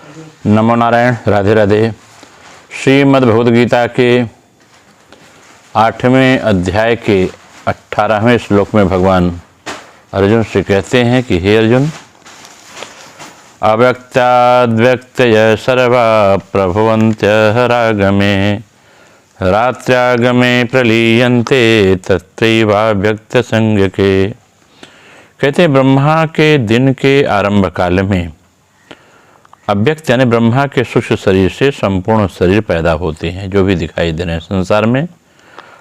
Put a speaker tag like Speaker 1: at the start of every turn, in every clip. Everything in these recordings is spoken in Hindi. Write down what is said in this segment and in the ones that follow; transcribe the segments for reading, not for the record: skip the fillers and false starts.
Speaker 1: नमो नारायण। राधे राधे। श्रीमद् भगवद गीता के 8वें अध्याय के 18वें श्लोक में भगवान अर्जुन से कहते हैं कि हे अर्जुन, अव्यक्ताद्व्यक्तय सर्वा प्रभवन्त्यः रागमे रात्र्यागमे प्रलीयन्ते तत्रैवाव्यक्त संज्ञके। कहते हैं ब्रह्मा के दिन के आरंभ काल में अव्यक्त यानी ब्रह्मा के सूक्ष्म शरीर से संपूर्ण शरीर पैदा होते हैं जो भी दिखाई दे रहे हैं संसार में।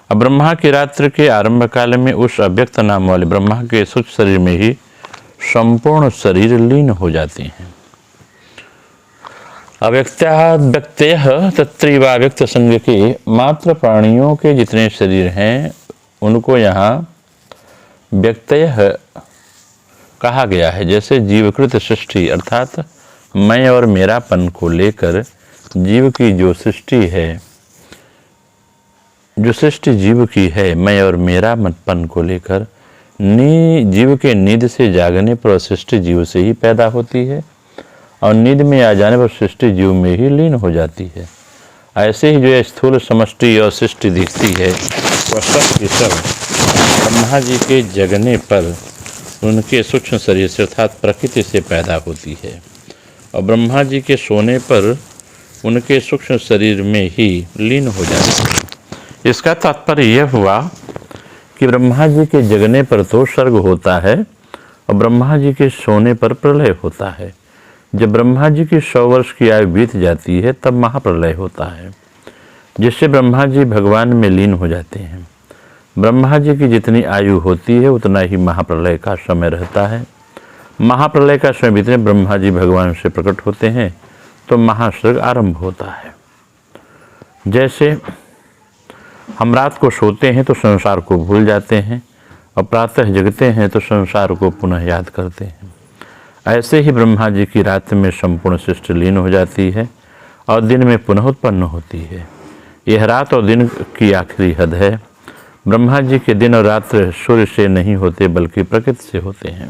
Speaker 1: अब ब्रह्मा की रात्रि के आरंभ काल में उस अव्यक्त नाम वाले ब्रह्मा के सूक्ष्म शरीर में ही संपूर्ण शरीर लीन हो जाते हैं। अव्यक्ताद्व्यक्तयः तत्रैवाव्यक्त संज्ञके। मात्र प्राणियों के जितने शरीर हैं उनको यहाँ व्यक्तयः कहा गया है। जैसे जीवकृत सृष्टि अर्थात मैं और मेरापन को लेकर जीव की जो सृष्टि है, जो सृष्टि जीव की है, मैं और मेरापन को लेकर जीव के नींद से जागने पर सृष्टि जीव से ही पैदा होती है और नींद में आ जाने पर सृष्टि जीव में ही लीन हो जाती है। ऐसे ही जो स्थूल समष्टि और सृष्टि दिखती है वह सब की सब ब्रह्मा जी के जगने पर उनके सूक्ष्म शरीर से अर्थात प्रकृति से पैदा होती है और ब्रह्मा जी के सोने पर उनके सूक्ष्म शरीर में ही लीन हो जाती है। इसका तात्पर्य यह हुआ कि ब्रह्मा जी के जगने पर तो स्वर्ग होता है और ब्रह्मा जी के सोने पर प्रलय होता है। जब ब्रह्मा जी की 100 वर्ष की आयु बीत जाती है तब महाप्रलय होता है, जिससे ब्रह्मा जी भगवान में लीन हो जाते हैं। ब्रह्मा जी की जितनी आयु होती है उतना ही महाप्रलय का समय रहता है। महाप्रलय का समय बीतने ब्रह्मा जी भगवान से प्रकट होते हैं तो महास्वर्ग आरंभ होता है। जैसे हम रात को सोते हैं तो संसार को भूल जाते हैं और प्रातः जगते हैं तो संसार को पुनः याद करते हैं। ऐसे ही ब्रह्मा जी की रात में संपूर्ण सृष्टि लीन हो जाती है और दिन में पुनः उत्पन्न होती है। यह रात और दिन की आखिरी हद है। ब्रह्मा जी के दिन और रात्र सूर्य से नहीं होते बल्कि प्रकृति से होते हैं।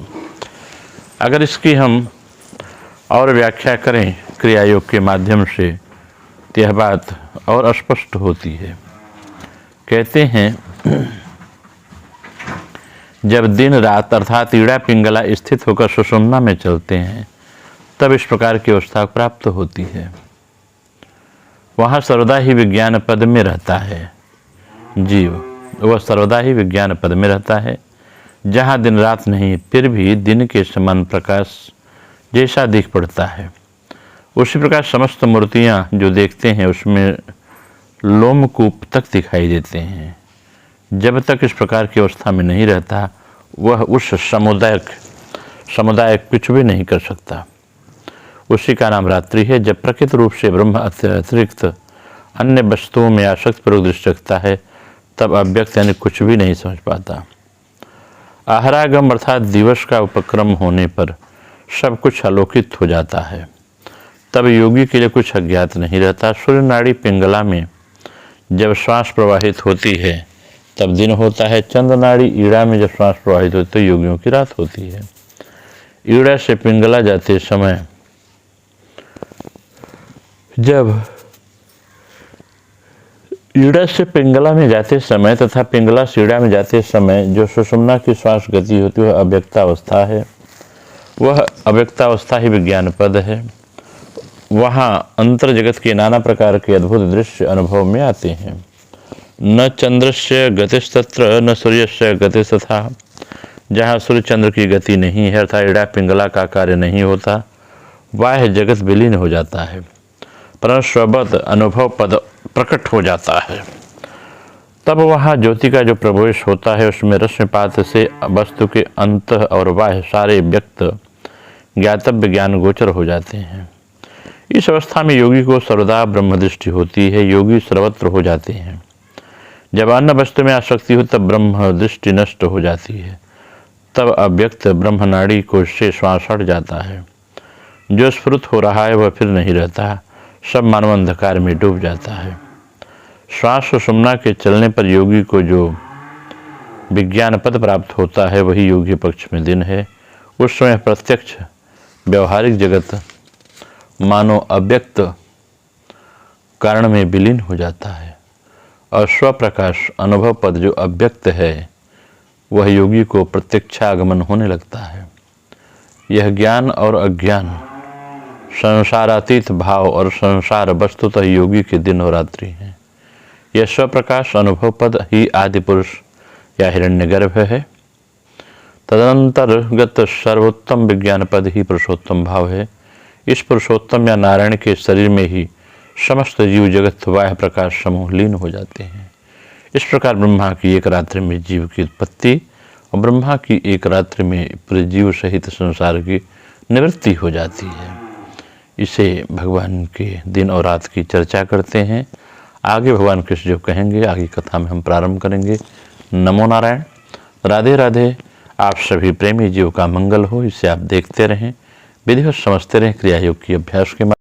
Speaker 1: अगर इसकी हम और व्याख्या करें क्रिया योग के माध्यम से तो यह बात और स्पष्ट होती है। कहते हैं जब दिन रात अर्थात ईड़ा पिंगला स्थित होकर सुषुम्ना में चलते हैं तब इस प्रकार की अवस्था प्राप्त होती है। वहाँ सर्वदा ही विज्ञान पद में रहता है जीव, वह सर्वदा ही विज्ञान पद में रहता है जहाँ दिन रात नहीं फिर भी दिन के समान प्रकाश जैसा दिख पड़ता है। उसी प्रकार समस्त मूर्तियाँ जो देखते हैं उसमें लोमकूप तक दिखाई देते हैं। जब तक इस प्रकार की अवस्था में नहीं रहता वह उस समुदाय कुछ भी नहीं कर सकता। उसी का नाम रात्रि है। जब प्रकृत रूप से ब्रह्म अतिरिक्त अन्य वस्तुओं में आसक्त पूर्वक दृष्टि रखता है तब अव्यक्त यानी कुछ भी नहीं समझ पाता। आहरागम अर्थात दिवस का उपक्रम होने पर सब कुछ आलोकित हो जाता है। तब योगी के लिए कुछ अज्ञात नहीं रहता। सूर्य नाड़ी पिंगला में जब श्वास प्रवाहित होती है तब दिन होता है। चंद्र नाड़ी ईड़ा में जब श्वास प्रवाहित होती है तो योगियों की रात होती है। ईड़ा से पिंगला जाते समय जब ईड़ा से पिंगला में जाते समय तथा पिंगला से ईड़ा में जाते समय जो सुषुम्ना की श्वास गति होती है वह अव्यक्तावस्था है। वह अव्यक्तावस्था ही विज्ञान पद है। वहाँ अंतर जगत के नाना प्रकार के अद्भुत दृश्य अनुभव में आते हैं। न चंद्रस्य गतिस्तत्र न सूर्यस्य गतिस्तथा। जहाँ सूर्य चंद्र की गति नहीं है अर्थात ईड़ा पिंगला का कार्य नहीं होता वह जगत विलीन हो जाता है, परंतु स्वबद अनुभव पद प्रकट हो जाता है। तब वहाँ ज्योति का जो प्रवेश होता है उसमें रश्मिपात से वस्तु के अंत और बाह्य सारे व्यक्त ज्ञातव्य ज्ञान गोचर हो जाते हैं। इस अवस्था में योगी को सर्वदा ब्रह्मदृष्टि होती है। योगी सर्वत्र हो जाते हैं। जब अन्य वस्तु में आसक्ति हो तब ब्रह्म दृष्टि नष्ट हो जाती है। तब अव्यक्त ब्रह्मनाड़ी को से श्वास हट जाता है। जो स्फुरित हो रहा है वह फिर नहीं रहता, सब मानव अंधकार में डूब जाता है। श्वास सुषुम्ना के चलने पर योगी को जो विज्ञान पद प्राप्त होता है वही योगी पक्ष में दिन है। उस समय प्रत्यक्ष व्यवहारिक जगत मानो अव्यक्त कारण में विलीन हो जाता है और स्वप्रकाश अनुभव पद जो अव्यक्त है वह योगी को प्रत्यक्षागमन होने लगता है। यह ज्ञान और अज्ञान, संसारातीत भाव और संसार वस्तुतः योगी के दिन और रात्रि हैं। यह स्वप्रकाश अनुभव पद ही आदि पुरुष या हिरण्यगर्भ है। तदंतर्गत सर्वोत्तम विज्ञान पद ही पुरुषोत्तम भाव है। इस पुरुषोत्तम या नारायण के शरीर में ही समस्त जीव जगत बाह्य प्रकाश समूह लीन हो जाते हैं। इस प्रकार ब्रह्मा की एक रात्रि में जीव की उत्पत्ति और ब्रह्मा की एक रात्रि में पूरे जीव सहित संसार की निवृत्ति हो जाती है। इसे भगवान के दिन और रात की चर्चा करते हैं। आगे भगवान कृष्ण जो कहेंगे आगे कथा में हम प्रारंभ करेंगे। नमो नारायण। राधे राधे। आप सभी प्रेमी जीव का मंगल हो। इसे आप देखते रहें, विधिवत समझते रहें, क्रिया योग की अभ्यास के